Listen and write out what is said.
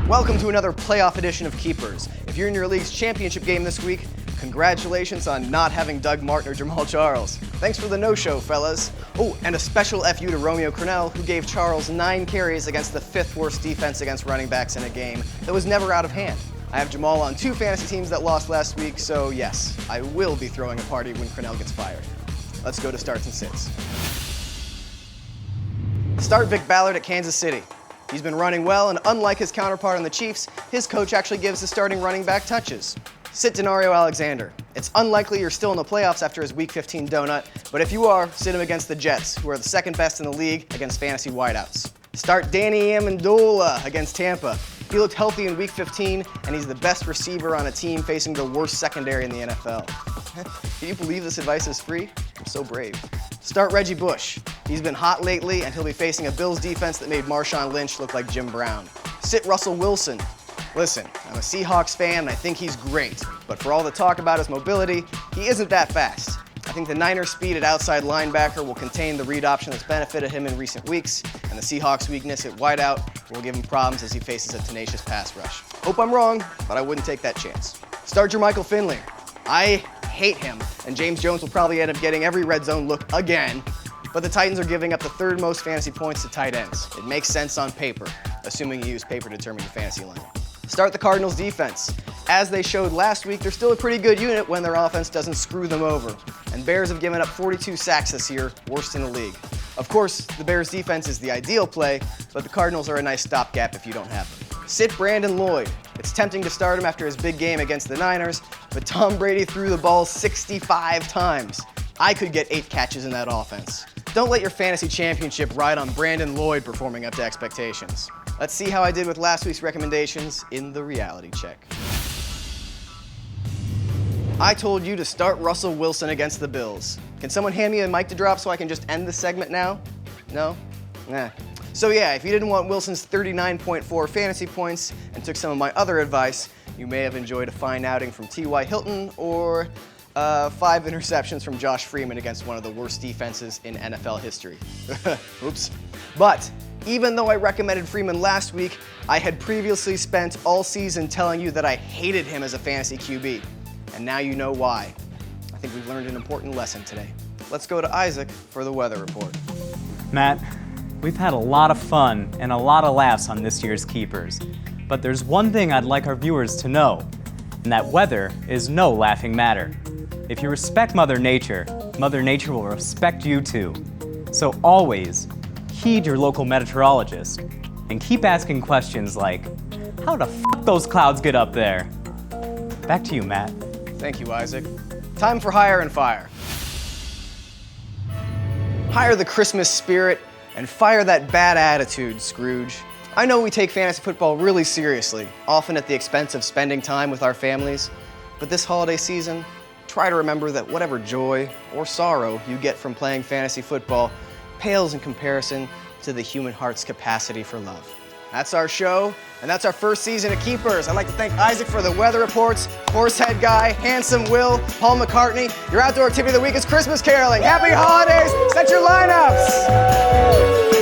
Welcome to another playoff edition of Keepers. If you're in your league's championship game this week, congratulations on not having Doug Martin or Jamal Charles. Thanks for the no-show, fellas. Oh, and a special FU to Romeo Cornell, who gave Charles 9 carries against the 5th worst defense against running backs in a game that was never out of hand. I have Jamal on 2 fantasy teams that lost last week, so yes, I will be throwing a party when Cornell gets fired. Let's go to starts and sits. Start Vic Ballard at Kansas City. He's been running well, and unlike his counterpart on the Chiefs, his coach actually gives the starting running back touches. Sit DANARIO Alexander. It's unlikely you're still in the playoffs after his Week 15 donut, but if you are, sit him against the Jets, who are the 2nd best in the league against fantasy wideouts. Start Danny Amendola against Tampa. He looked healthy in Week 15, and he's the best receiver on a team facing the worst secondary in the NFL. Can you believe this advice is free? I'm so brave. Start Reggie Bush. He's been hot lately, and he'll be facing a Bills defense that made Marshawn Lynch look like Jim Brown. Sit Russell Wilson. Listen, I'm a Seahawks fan, and I think he's great, but for all the talk about his mobility, he isn't that fast. I think the Niners' speed at outside linebacker will contain the read option that's benefited him in recent weeks, and the Seahawks' weakness at wideout will give him problems as he faces a tenacious pass rush. Hope I'm wrong, but I wouldn't take that chance. Start JERMICHAEL FINLEY. I hate him, and James Jones will probably end up getting every red zone look again, but the Titans are giving up the 3rd most fantasy points to tight ends. It makes sense on paper, assuming you use paper to determine your fantasy line. Start the Cardinals defense. As they showed last week, they're still a pretty good unit when their offense doesn't screw them over. And Bears have given up 42 sacks this year, worst in the league. Of course, the Bears defense is the ideal play, but the Cardinals are a nice stopgap if you don't have them. Sit Brandon Lloyd. It's tempting to start him after his big game against the Niners, but Tom Brady threw the ball 65 times. I could get 8 catches in that offense. Don't let your fantasy championship ride on Brandon Lloyd performing up to expectations. Let's see how I did with last week's recommendations in the reality check. I told you to start Russell Wilson against the Bills. Can someone hand me a mic to drop so I can just end the segment now? No? Nah. So yeah, if you didn't want Wilson's 39.4 fantasy points and took some of my other advice, you may have enjoyed a fine outing from T.Y. Hilton or 5 interceptions from Josh Freeman against one of the worst defenses in NFL history. Oops. But even though I recommended Freeman last week, I had previously spent all season telling you that I hated him as a fantasy QB. And now you know why. I think we've learned an important lesson today. Let's go to Isaac for the weather report. Matt, we've had a lot of fun and a lot of laughs on this year's Keepers. But there's one thing I'd like our viewers to know, and that weather is no laughing matter. If you respect Mother Nature will respect you too. So always heed your local meteorologist and keep asking questions like, how the f those clouds get up there? Back to you, Matt. Thank you, Isaac. Time for Hire and Fire. Hire the Christmas spirit and fire that bad attitude, Scrooge. I know we take fantasy football really seriously, often at the expense of spending time with our families, but this holiday season, try to remember that whatever joy or sorrow you get from playing fantasy football pales in comparison to the human heart's capacity for love. That's our show, and that's our first season of Keepers. I'd like to thank Isaac for the weather reports, Horsehead Guy, Handsome Will, Paul McCartney. Your outdoor activity of the week is Christmas caroling. Happy holidays! Set your lineups!